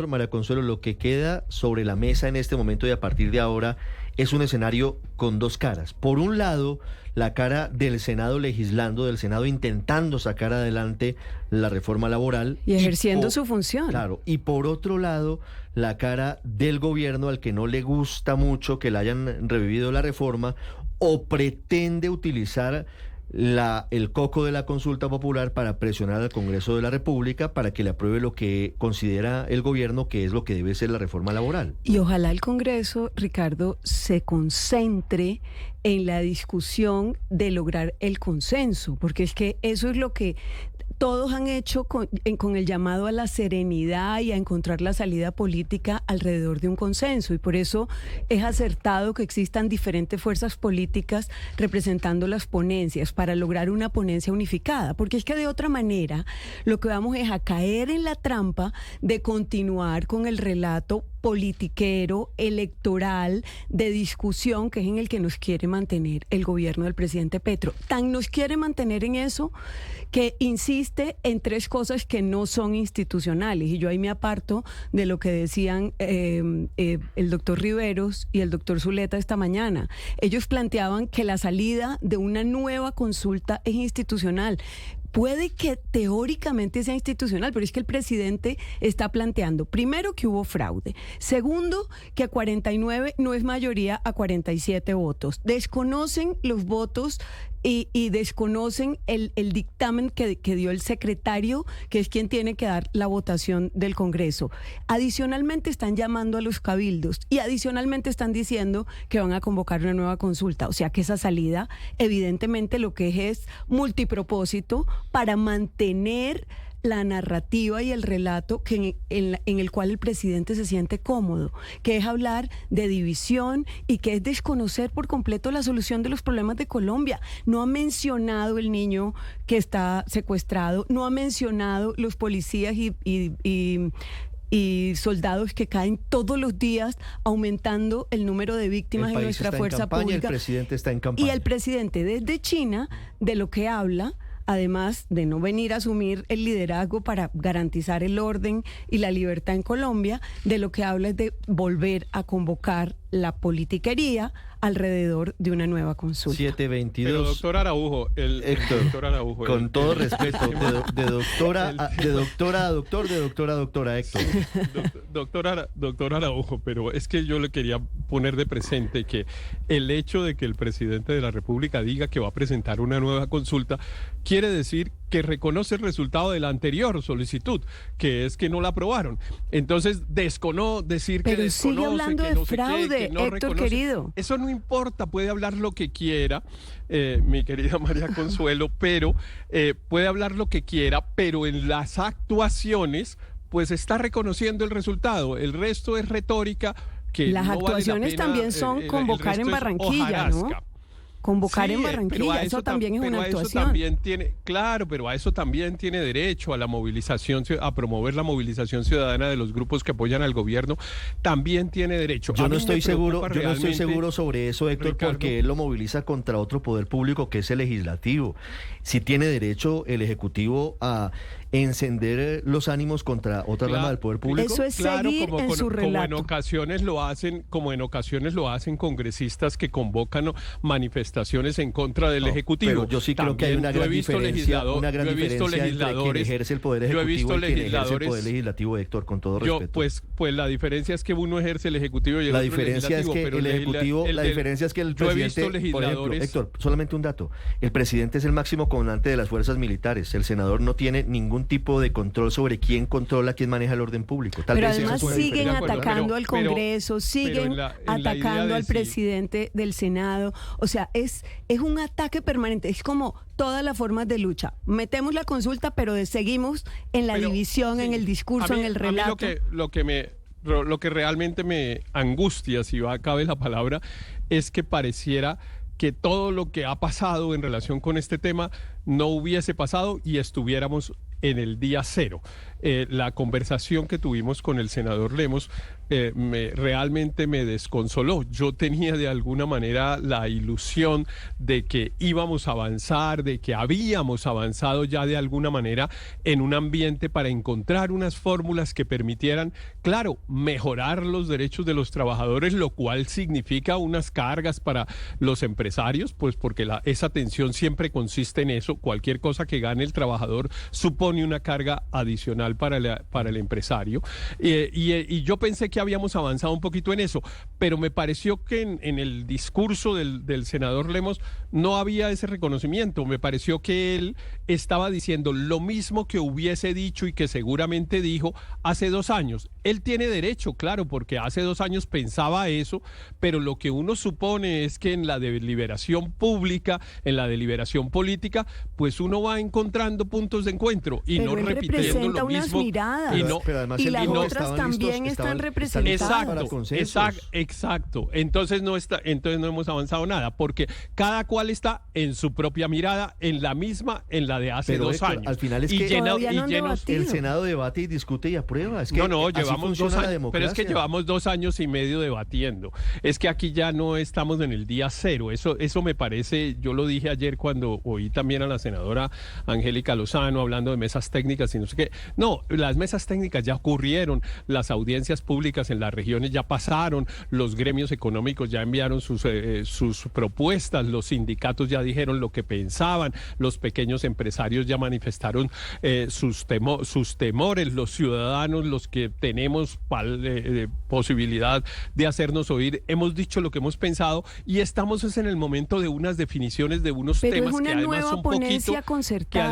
María Consuelo, lo que queda sobre la mesa en este momento y a partir de ahora es un escenario con dos caras. Por un lado, la cara del Senado legislando, del Senado intentando sacar adelante la reforma laboral. Y ejerciendo su función. Claro, y por otro lado, la cara del gobierno al que no le gusta mucho que le hayan revivido la reforma o pretende utilizar el coco de la consulta popular para presionar al Congreso de la República para que le apruebe lo que considera el gobierno que es lo que debe ser la reforma laboral. Y ojalá el Congreso, Ricardo, se concentre en la discusión de lograr el consenso, porque es que eso es lo que todos han hecho con el llamado a la serenidad y a encontrar la salida política alrededor de un consenso. Y por eso es acertado que existan diferentes fuerzas políticas representando las ponencias para lograr una ponencia unificada. Porque es que de otra manera lo que vamos es a caer en la trampa de continuar con el relato politiquero, electoral, de discusión, que es en el que nos quiere mantener el gobierno del presidente Petro. Tan nos quiere mantener en eso que insiste en tres cosas que no son institucionales. Y yo ahí me aparto de lo que decían el doctor Riveros y el doctor Zuleta esta mañana. Ellos planteaban que la salida de una nueva consulta es institucional. Puede que teóricamente sea institucional, pero es que el presidente está planteando, primero, que hubo fraude. Segundo, que 49 no es mayoría a 47 votos. Desconocen los votos y desconocen el dictamen que dio el secretario, que es quien tiene que dar la votación del Congreso. Adicionalmente están llamando a los cabildos y adicionalmente están diciendo que van a convocar una nueva consulta. O sea que esa salida evidentemente lo que es multipropósito para mantener la narrativa y el relato en el cual el presidente se siente cómodo, que es hablar de división y que es desconocer por completo la solución de los problemas de Colombia. No ha mencionado el niño que está secuestrado, no ha mencionado los policías y soldados que caen todos los días, aumentando el número de víctimas en nuestra fuerza pública. El presidente está en campaña. Y el presidente desde China, de lo que habla, además de no venir a asumir el liderazgo para garantizar el orden y la libertad en Colombia, de lo que habla es de volver a convocar la politiquería alrededor de una nueva consulta. 722. Pero doctor Araujo, Héctor, doctor Araujo, con todo respeto, de doctora a doctora, Héctor. Doctor Araujo, pero es que yo le quería poner de presente que el hecho de que el presidente de la República diga que va a presentar una nueva consulta quiere decir que reconoce el resultado de la anterior solicitud, que es que no la aprobaron. Entonces, decir que pero desconoce, sigue hablando que de no sé fraude, qué, que no Héctor reconoce. querido. Eso no importa, puede hablar lo que quiera, mi querida María Consuelo, pero puede hablar lo que quiera, pero en las actuaciones, pues está reconociendo el resultado. El resto es retórica que las no actuaciones vale la pena, también son convocar en Barranquilla, ¿no? Convocar Sí, en Barranquilla, eso también es una actuación. Pero a eso también tiene derecho, a la movilización, a promover la movilización ciudadana de los grupos que apoyan al gobierno, también tiene derecho. Yo no estoy seguro sobre eso, Héctor, Ricardo, porque él lo moviliza contra otro poder público que es el legislativo. Si tiene derecho el Ejecutivo a encender los ánimos contra otra rama del poder público. Eso es seguir en su relato. Como en ocasiones lo hacen congresistas que convocan manifestaciones en contra del Ejecutivo. Pero yo sí creo que hay una gran diferencia entre quien ejerce el poder ejecutivo y quien ejerce el poder legislativo, Héctor, con todo respeto. Pues la diferencia es que uno ejerce el ejecutivo y el la otro diferencia es que el ejecutivo, la diferencia es que el presidente, por ejemplo, Héctor, solamente un dato, el presidente es el máximo comandante de las fuerzas militares, el senador no tiene ningún tipo de control sobre quién controla, quién maneja el orden público. Pero además siguen atacando al Congreso, siguen atacando al presidente del Senado. O sea, es un ataque permanente. Es como todas las formas de lucha. Metemos la consulta, pero seguimos en la división, sí, en el discurso, en el relato. A mí lo que realmente me angustia, si cabe la palabra, es que pareciera que todo lo que ha pasado en relación con este tema no hubiese pasado y estuviéramos en el día cero. la conversación que tuvimos con el senador Lemos realmente me desconsoló. Yo tenía de alguna manera la ilusión de que íbamos a avanzar, de que habíamos avanzado ya de alguna manera en un ambiente para encontrar unas fórmulas que permitieran, claro, mejorar los derechos de los trabajadores, lo cual significa unas cargas para los empresarios, pues porque esa tensión siempre consiste en eso. Cualquier cosa que gane el trabajador supone una carga adicional para el empresario. Y yo pensé que habíamos avanzado un poquito en eso, pero me pareció que en el discurso del senador Lemos no había ese reconocimiento. Me pareció que él estaba diciendo lo mismo que hubiese dicho y que seguramente dijo hace 2 años. Él tiene derecho, claro, porque hace 2 años pensaba eso, pero lo que uno supone es que en la deliberación pública, en la deliberación política, pues uno va encontrando puntos de encuentro y pero no él repitiendo lo unas mismo. miradas, Pero además y él las dijo que otras estaban también listos, están representadas. Exacto. Entonces no hemos avanzado nada, porque cada cual está en su propia mirada, en la misma, en la de hace Pero 2 Héctor, años. al final es y que todavía no han debatido. el Senado debate y discute y aprueba. Es que No, así llevamos 2 funciona la años, pero es que democracia. llevamos 2 años y medio debatiendo. Es que aquí ya no estamos en el día cero. Eso me parece, yo lo dije ayer cuando oí también a la senadora Angélica Lozano hablando de mesas técnicas y no sé qué. No, las mesas técnicas ya ocurrieron, las audiencias públicas en las regiones ya pasaron, los gremios económicos ya enviaron sus propuestas, los sindicatos ya dijeron lo que pensaban, los pequeños empresarios ya manifestaron sus temores, los ciudadanos, los que tenemos posibilidad de hacernos oír, hemos dicho lo que hemos pensado y estamos en el momento de unas definiciones de unos Pero temas es una que además nueva son ponencia concertada, que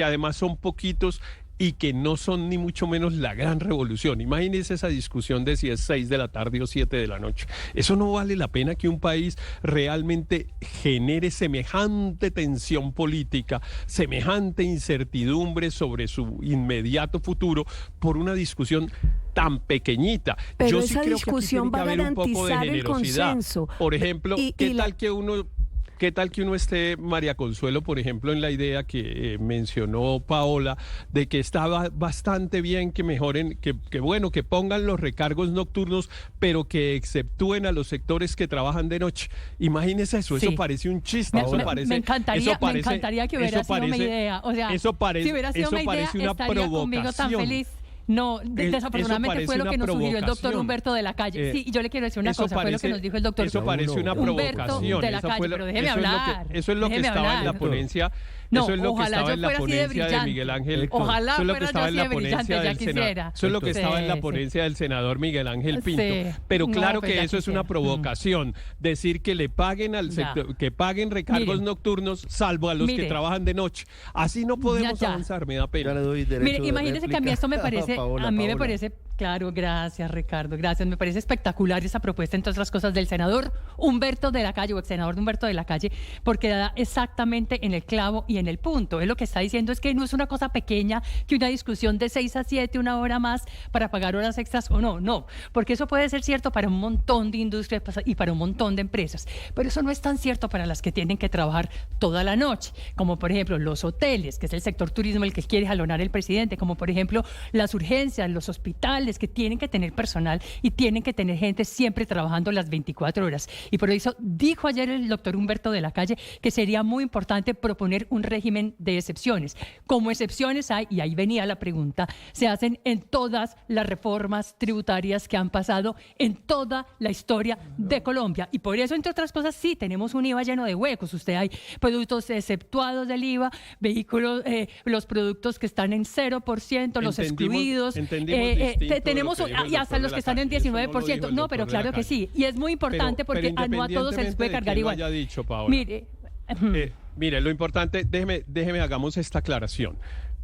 además son poquitos y que no son ni mucho menos la gran revolución. Imagínense esa discusión de si es 6 de la tarde o 7 de la noche. Eso no vale la pena que un país realmente genere semejante tensión política, semejante incertidumbre sobre su inmediato futuro por una discusión tan pequeñita. Pero yo esa sí creo discusión que aquí tiene que va a haber un poco de garantizar el generosidad. consenso. Por ejemplo, ¿qué tal que uno esté, María Consuelo, por ejemplo, en la idea que mencionó Paola, de que estaba bastante bien que mejoren, que pongan los recargos nocturnos, pero que exceptúen a los sectores que trabajan de noche? Imagínese eso, Sí. eso parece un chiste. Me encantaría que hubiera sido una idea. O sea, si hubiera sido una idea, estaría conmigo tan feliz. No, desafortunadamente fue lo que nos sugirió el doctor Humberto de la Calle. Sí, y yo le quiero decir una cosa, fue lo que nos dijo el doctor Humberto de la Calle, pero déjeme hablar. Eso es lo que estaba en la ponencia. No, eso es lo que ojalá estaba yo en la fuera así de ponencia de brillante. Miguel Ángel. Ojalá eso es lo fuera que yo estaba así en de la ponencia brillante, ya del Senado. quisiera. Eso es lo que estaba en la Sí. ponencia del senador Miguel Ángel Pinto. Sí. Pero No, claro pues que ya eso es una quisiera. provocación. Decir que le paguen al Ya. sector, que paguen recargos Mire. nocturnos, salvo a los que Mire. trabajan de noche. Así no podemos Ya. avanzar, me da Ya pena. le doy derecho Mire, de imagínese que a mí réplica esto me parece, Paola. me parece, claro, gracias Ricardo, gracias, me parece espectacular esa propuesta, entre otras cosas, del senador Humberto de la Calle, o ex senador Humberto de la Calle, porque da exactamente en el clavo y en el punto. Él lo que está diciendo es que no es una cosa pequeña, que una discusión de 6 a 7, una hora más para pagar horas extras o no, porque eso puede ser cierto para un montón de industrias y para un montón de empresas, pero eso no es tan cierto para las que tienen que trabajar toda la noche, como por ejemplo los hoteles, que es el sector turismo el que quiere jalonar el presidente, como por ejemplo las urgencias, los hospitales, que tienen que tener personal y tienen que tener gente siempre trabajando las 24 horas. Y por eso dijo ayer el doctor Humberto de la Calle que sería muy importante proponer un régimen de excepciones. Como excepciones hay, y ahí venía la pregunta, se hacen en todas las reformas tributarias que han pasado en toda la historia de Colombia. Y por eso, entre otras cosas, sí, tenemos un IVA lleno de huecos. Usted hay productos exceptuados del IVA, vehículos, los productos que están en 0%, los excluidos. Tenemos, y hasta los que están en 19%. No, pero claro que sí. Y es muy importante porque no a todos se les puede cargar igual. Mire, lo importante, déjeme hagamos esta aclaración.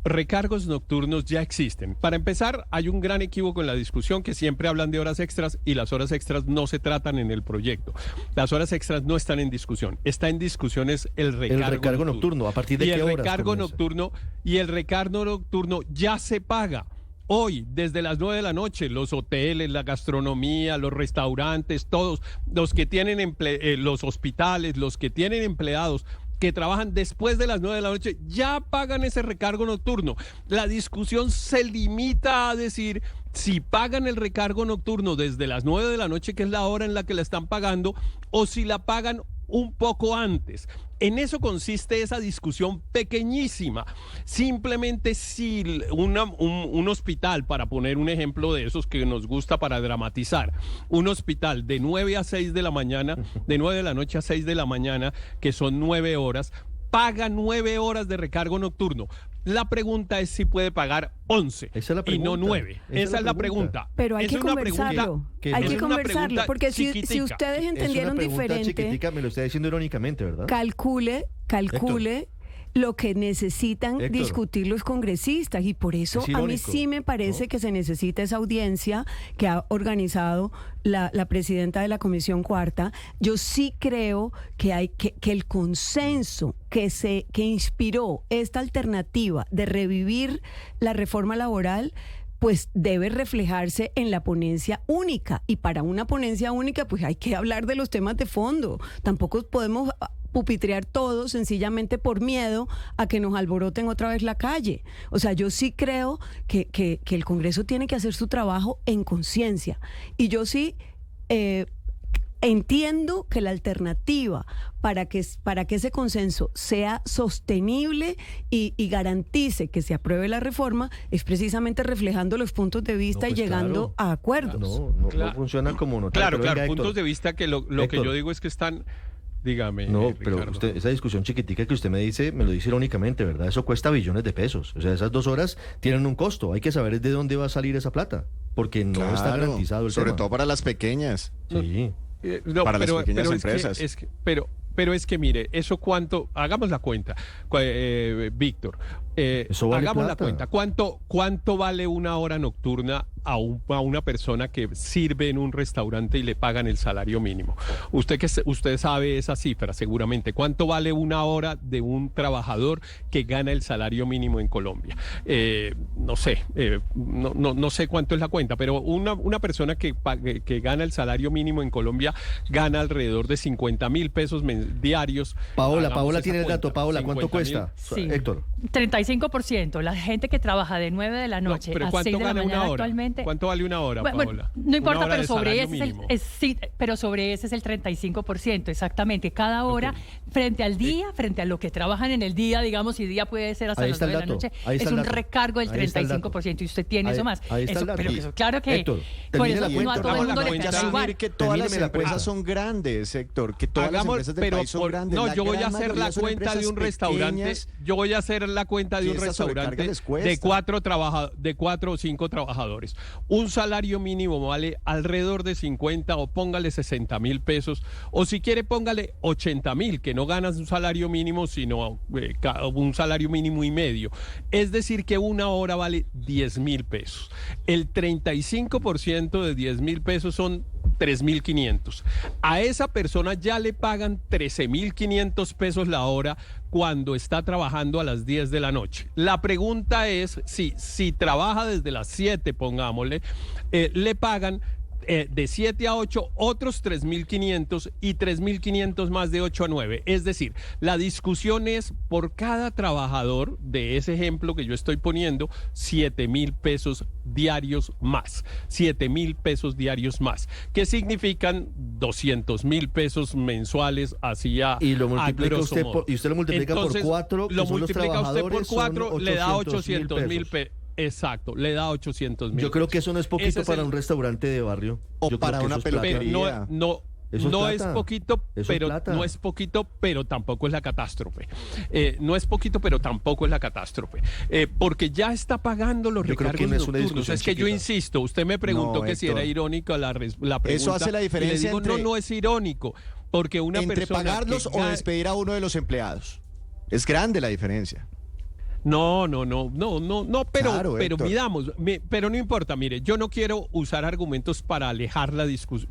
Recargos nocturnos ya existen. Para empezar, hay un gran equívoco en la discusión, que siempre hablan de horas extras y las horas extras no se tratan en el proyecto. Las horas extras no están en discusión. Está en discusión es el recargo nocturno. ¿A partir de qué horas? Y el recargo nocturno ya se paga. Hoy, desde las 9 de la noche, los hoteles, la gastronomía, los restaurantes, todos los que tienen los hospitales, los que tienen empleados, que trabajan después de las 9 de la noche ya pagan ese recargo nocturno. La discusión se limita a decir si pagan el recargo nocturno desde las 9 de la noche, que es la hora en la que la están pagando, o si la pagan un poco antes. En eso consiste esa discusión pequeñísima. Simplemente si un hospital, para poner un ejemplo de esos que nos gusta para dramatizar, un hospital de 9 a 6 de la mañana, de 9 de la noche a 6 de la mañana, que son 9 horas, paga 9 horas de recargo nocturno. La pregunta es si puede pagar 11 y no 9. Esa es la pregunta. Pero hay Esa que es una conversarlo. pregunta, Hay es que una conversarlo, pregunta porque si chiquitica. ustedes Es entendieron una pregunta diferente, chiquitica, me lo está diciendo irónicamente, ¿verdad? calcule lo que necesitan Héctor. discutir los congresistas, y por eso Es a mí irónico, sí me parece ¿no? que se necesita esa audiencia que ha organizado la presidenta de la Comisión Cuarta. Yo sí creo que hay que el consenso que inspiró esta alternativa de revivir la reforma laboral pues debe reflejarse en la ponencia única, y para una ponencia única pues hay que hablar de los temas de fondo. Tampoco podemos pupitrear todo sencillamente por miedo a que nos alboroten otra vez la calle. O sea, yo sí creo que el Congreso tiene que hacer su trabajo en conciencia, y yo sí entiendo que la alternativa para que ese consenso sea sostenible y garantice que se apruebe la reforma es precisamente reflejando los puntos de vista y llegando a acuerdos. No funciona como no. Claro, Pero venga, puntos Héctor. de vista que lo que Héctor. yo digo es que están... Dígame, No, pero Ricardo. esa discusión chiquitica que usted me dice, me lo dice irónicamente, ¿verdad? Eso cuesta billones de pesos. O sea, esas 2 horas tienen un costo. Hay que saber de dónde va a salir esa plata, porque no está Claro, garantizado el sobre tema. todo para las pequeñas. Sí. No, Para las pequeñas es que- empresas. pero es que mire, eso cuánto, hagamos la cuenta, Víctor, Eso vale hagamos plata. la cuenta, ¿cuánto vale una hora nocturna a una persona que sirve en un restaurante y le pagan el salario mínimo? Usted sabe esa cifra seguramente. ¿Cuánto vale una hora de un trabajador que gana el salario mínimo en Colombia? No sé, no sé cuánto es la cuenta, pero una persona que gana el salario mínimo en Colombia gana alrededor de 50.000 pesos diarios. Paola Hagamos esa tiene el dato. cuenta, Paola, ¿cuánto 50.000. cuesta? Sí. Héctor. 35%. La gente que trabaja de 9 de la No, noche pero a 6 ¿cuánto de la gana una mañana hora? actualmente. ¿Cuánto vale una hora, Bueno, Paola? no importa, Una hora pero de sobre salario ese mínimo. sí, pero sobre ese es el 35%, exactamente. Cada hora frente al día, frente a lo que trabajan en el día, digamos, y día puede ser hasta Ahí las está el 9 de la dato, noche, ahí está es el un dato. recargo del Ahí está el dato. 35%, y usted tiene eso más. Ahí está el dato. Pero eso, claro que Héctor, por termine eso la no cuenta. a todo el Hagamos mundo la le cuenta. pega asumir igual. que todas las Termíneme la empresas cuenta. son grandes, Héctor, que todas las empresas del país son grandes. No, La yo voy a gran hacer mayoría la son cuenta de empresas un restaurante. pequeñas. Yo voy a hacer la cuenta de Y un esa sobrecarga restaurante les cuesta. de 4 o 5 trabajadores. Un salario mínimo vale alrededor de 50 o póngale 60.000 pesos. O si quiere, póngale 80.000, que no ganas un salario mínimo, sino un salario mínimo y medio. Es decir, que una hora vale 10.000 pesos. El 35% de 10.000 pesos son 3.500. A esa persona ya le pagan 13.500 pesos la hora cuando está trabajando a las 10 de la noche. La pregunta es si trabaja desde las 7, pongámosle, le pagan de 7 a 8 otros 3.500 y 3.500 más de 8 a 9. Es decir, la discusión es por cada trabajador de ese ejemplo que yo estoy poniendo, 7.000 pesos diarios más. 7.000 pesos diarios más, que significan 200.000 pesos mensuales hacia Y lo multiplica a usted grosso modo. y usted lo multiplica Entonces, por 4, que lo son los multiplica usted por trabajadores, son 4, le da 800.000 800.000 pesos. Exacto, le da 800.000. Yo creo que eso no es Ese poquito es para el- un restaurante de barrio. O Yo creo para que una eso es plata. peluquería. No Eso es no plata. es poquito, Eso es pero plata. no es poquito, pero tampoco es la catástrofe. No es poquito, pero tampoco es la catástrofe. Porque ya está pagando los Yo creo recargos que no es una nocturnos. discusión Es que yo chiquita. insisto, usted me preguntó No, que si Héctor. era irónico la pregunta. Eso hace la diferencia y le digo, entre- no es irónico, porque una Entre persona pagarlos que o despedir a uno de los empleados. Es grande la diferencia. No, pero, Claro, pero Héctor. midamos, pero no importa, mire, yo no quiero usar argumentos para alejar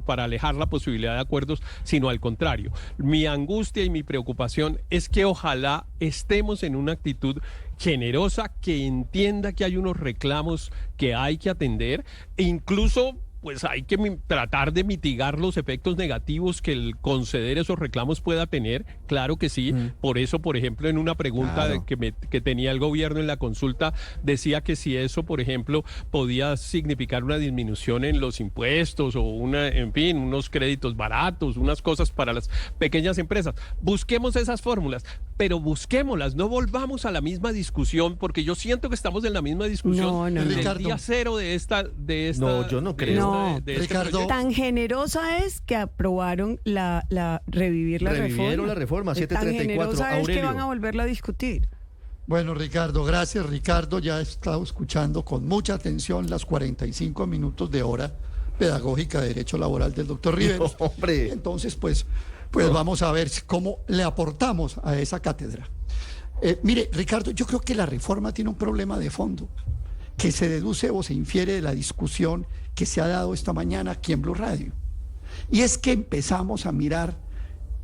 para alejar la posibilidad de acuerdos, sino al contrario. Mi angustia y mi preocupación es que ojalá estemos en una actitud generosa, que entienda que hay unos reclamos que hay que atender, e incluso pues hay que tratar de mitigar los efectos negativos que el conceder esos reclamos pueda tener, claro que sí. Por eso, por ejemplo, en una pregunta que tenía el gobierno en la consulta, decía que si eso, por ejemplo, podía significar una disminución en los impuestos o en fin, unos créditos baratos, unas cosas para las pequeñas empresas. Busquemos esas fórmulas, pero busquémoslas, no volvamos a la misma discusión, porque yo siento que estamos en la misma discusión No. del día cero de esta. No, yo no creo. Ricardo, tan generosa es que aprobaron revivir la Revivieron la reforma, Tan 734. generosa es que Aurelio. van a volverla a discutir. Bueno, Ricardo, gracias. Ricardo ya ha estado escuchando con mucha atención las 45 minutos de hora pedagógica de Derecho Laboral del doctor Riveros. No, hombre. Entonces, pues vamos a ver cómo le aportamos a esa cátedra. Mire, Ricardo, yo creo que la reforma tiene un problema de fondo que se deduce o se infiere de la discusión que se ha dado esta mañana aquí en Blue Radio. Y es que empezamos a mirar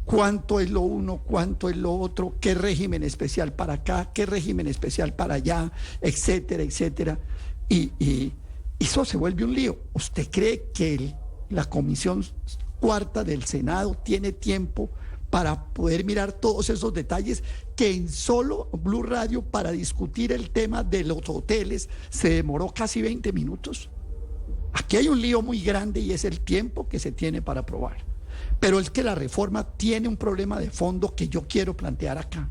cuánto es lo uno, cuánto es lo otro, qué régimen especial para acá, qué régimen especial para allá, etcétera, etcétera. Y eso se vuelve un lío. ¿Usted cree que la Comisión Cuarta del Senado tiene tiempo para poder mirar todos esos detalles que en solo Blue Radio para discutir el tema de los hoteles se demoró casi 20 minutos? Aquí hay un lío muy grande y es el tiempo que se tiene para aprobar. Pero es que la reforma tiene un problema de fondo que yo quiero plantear acá.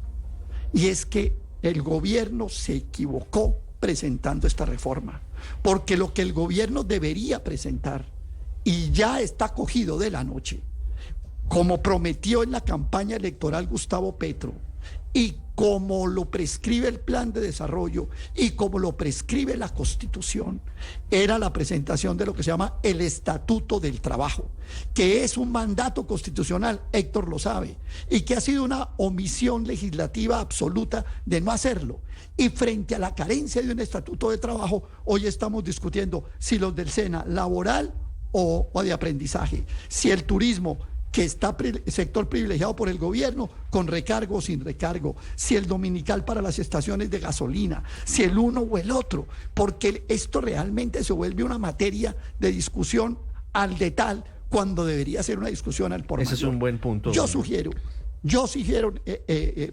Y es que el gobierno se equivocó presentando esta reforma. Porque lo que el gobierno debería presentar, y ya está cogido de la noche, como prometió en la campaña electoral Gustavo Petro, y como lo prescribe el plan de desarrollo y como lo prescribe la Constitución, era la presentación de lo que se llama el Estatuto del Trabajo, que es un mandato constitucional, Héctor lo sabe, y que ha sido una omisión legislativa absoluta de no hacerlo. Y frente a la carencia de un Estatuto de Trabajo, hoy estamos discutiendo si los del SENA laboral o de aprendizaje, si el turismo que está sector privilegiado por el gobierno, con recargo o sin recargo, si el dominical para las estaciones de gasolina, si el uno o el otro, porque esto realmente se vuelve una materia de discusión al de tal cuando debería ser una discusión al por mayor. Ese es un buen punto. Yo sugiero,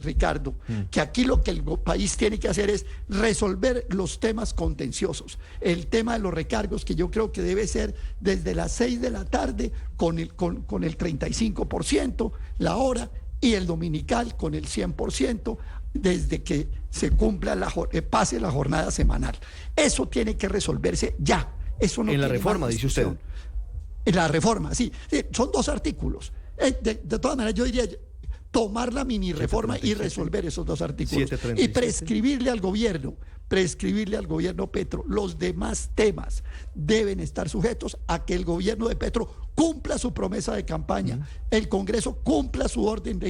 Ricardo, que aquí lo que el país tiene que hacer es resolver los temas contenciosos. El tema de los recargos, que yo creo que debe ser desde las 6 de la tarde con el 35% la hora, y el dominical con el 100% desde que se cumpla pase la jornada semanal. Eso tiene que resolverse ya. Eso no en la tiene reforma, más dice usted. discusión. En la reforma, sí. Son 2 artículos. De todas maneras, yo diría tomar la mini reforma y resolver esos 2 artículos 737. y prescribirle al gobierno Petro los demás temas deben estar sujetos a que el gobierno de Petro cumpla su promesa de campaña, el Congreso cumpla su orden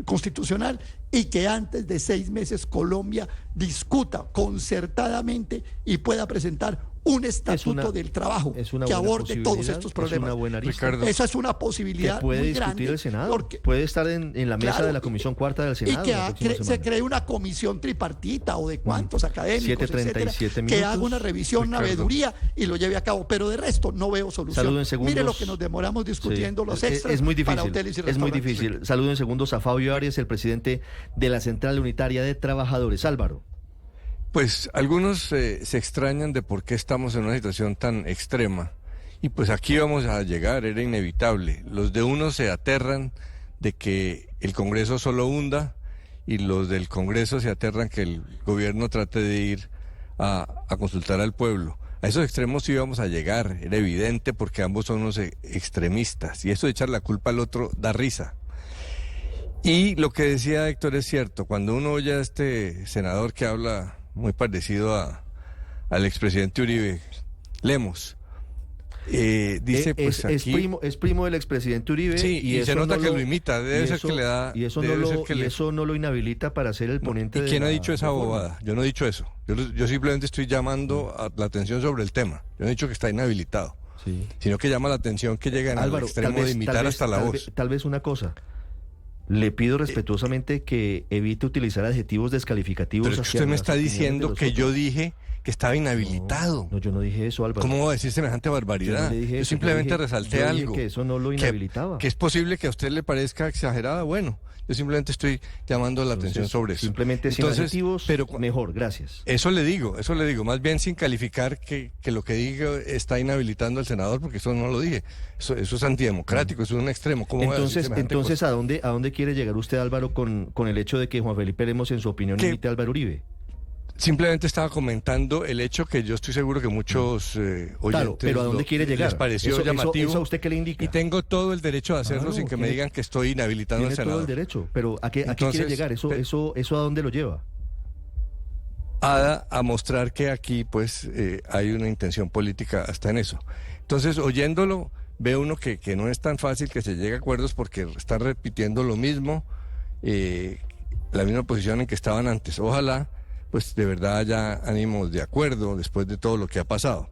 constitucional y que antes de 6 meses Colombia discuta concertadamente y pueda presentar un estatuto del trabajo que aborde todos estos problemas. Esa es una posibilidad que puede muy discutir grande, el Senado, porque puede estar en la mesa de la Comisión Cuarta del Senado. Y que se cree una comisión tripartita o de cuantos académicos, 7:37 etcétera, que haga una revisión, una veeduría y lo lleve a cabo. Pero de resto no veo solución. Saludo en segundos. Mire lo que nos demoramos discutiendo los extras es muy difícil, para hoteles y es muy restaurantes. difícil. Saludo en segundos a Fabio Arias, el presidente de la Central Unitaria de Trabajadores. Álvaro. Pues algunos se extrañan de por qué estamos en una situación tan extrema. Y pues aquí vamos a llegar, era inevitable. Los de unos se aterran de que el Congreso solo hunda y los del Congreso se aterran que el gobierno trate de ir a consultar al pueblo. A esos extremos sí íbamos a llegar, era evidente porque ambos son unos extremistas. Y eso de echar la culpa al otro da risa. Y lo que decía Héctor es cierto, cuando uno oye a este senador que habla muy parecido al expresidente Uribe, Lemos, dice pues aquí... Es primo del expresidente Uribe. Sí, y se nota que lo imita, debe ser que le da... Y eso no lo inhabilita para ser el ponente de... ¿Y quién ha dicho esa bobada? Yo no he dicho eso. Yo simplemente estoy llamando a la atención sobre el tema. Yo no he dicho que está inhabilitado, sino que llama la atención que llegan al extremo de imitar hasta la voz. Tal vez una cosa. Le pido respetuosamente que evite utilizar adjetivos descalificativos. Pero es que hacia usted me las está opiniones de diciendo los que yo otros. dije que estaba inhabilitado. No, yo no dije eso, Álvaro. ¿Cómo voy a decir semejante barbaridad? Yo no le dije Yo eso, simplemente yo resalté dije algo. que eso no lo inhabilitaba. Que es posible que a usted le parezca exagerada. Bueno, yo simplemente estoy llamando la atención Entonces, sobre eso. Simplemente sin adjetivos, pero mejor, gracias. eso le digo, más bien sin calificar que lo que digo está inhabilitando al senador, porque eso no lo dije. Eso es antidemocrático, eso es un extremo. ¿Cómo voy a decir semejante Entonces cosa? ¿a dónde quiere llegar usted, Álvaro, con el hecho de que Juan Felipe Lemos, en su opinión, ¿Qué? imite a Álvaro Uribe? Simplemente estaba comentando el hecho que yo estoy seguro que muchos oyentes Claro, pero ¿a dónde quiere llegar? les pareció Eso llamativo. ¿a usted qué le indica? Y tengo todo el derecho de hacerlo Claro, sin que me tiene- digan que estoy inhabilitando al Tiene todo senador. el derecho, pero ¿a qué quiere Entonces, llegar? ¿Eso a dónde lo lleva? A mostrar que aquí pues hay una intención política hasta en eso. Entonces, oyéndolo, ve uno que no es tan fácil que se llegue a acuerdos porque están repitiendo lo mismo, la misma posición en que estaban antes. Ojalá, pues de verdad haya ánimos de acuerdo después de todo lo que ha pasado.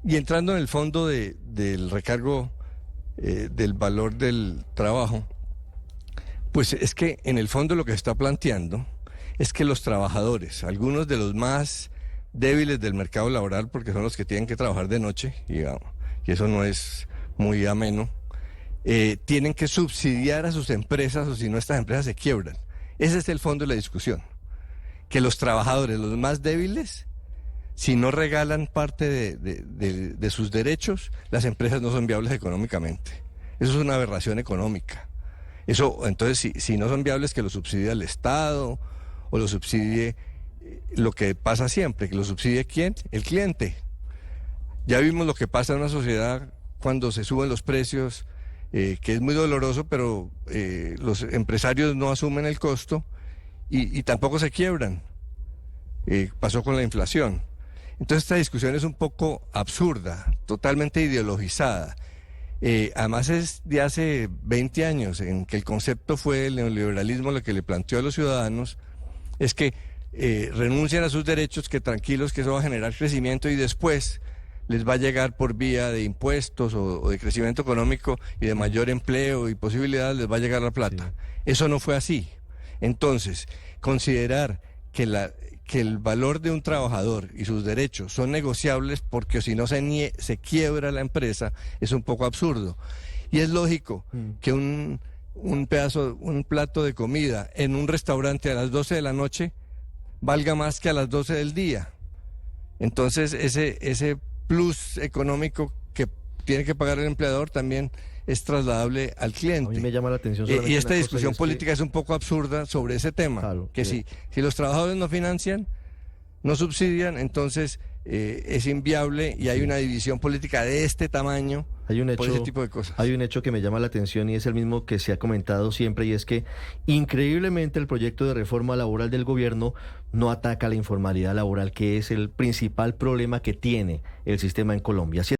Y entrando en el fondo del recargo del valor del trabajo, pues es que en el fondo lo que se está planteando es que los trabajadores, algunos de los más débiles del mercado laboral, porque son los que tienen que trabajar de noche, digamos, y eso no es muy ameno, tienen que subsidiar a sus empresas, o si no, estas empresas se quiebran. Ese es el fondo de la discusión. Que los trabajadores, los más débiles, si no regalan parte de sus derechos, las empresas no son viables económicamente. Eso es una aberración económica. Eso, entonces, si no son viables, que lo subsidie el Estado o lo subsidie lo que pasa siempre, que lo subsidie ¿quién? El cliente. Ya vimos lo que pasa en una sociedad cuando se suben los precios, que es muy doloroso, pero los empresarios no asumen el costo y tampoco se quiebran. Pasó con la inflación. Entonces esta discusión es un poco absurda, totalmente ideologizada. Además es de hace 20 años en que el concepto fue el neoliberalismo, lo que le planteó a los ciudadanos es que renuncian a sus derechos, que tranquilos, que eso va a generar crecimiento y después les va a llegar por vía de impuestos o de crecimiento económico y de mayor empleo y posibilidades, les va a llegar la plata. Sí. Eso no fue así. Entonces, considerar que el valor de un trabajador y sus derechos son negociables porque si no se quiebra la empresa es un poco absurdo. Y es lógico que un plato de comida en un restaurante a las 12 de la noche valga más que a las 12 del día. Entonces ese plus económico que tiene que pagar el empleador también es trasladable al cliente. A mí me llama la atención y esta discusión política es un poco absurda sobre ese tema, claro, que si los trabajadores no financian, no subsidian, entonces es inviable y hay una división política de este tamaño por ese tipo de cosas. Hay un hecho que me llama la atención y es el mismo que se ha comentado siempre, y es que increíblemente el proyecto de reforma laboral del gobierno no ataca la informalidad laboral, que es el principal problema que tiene el sistema en Colombia.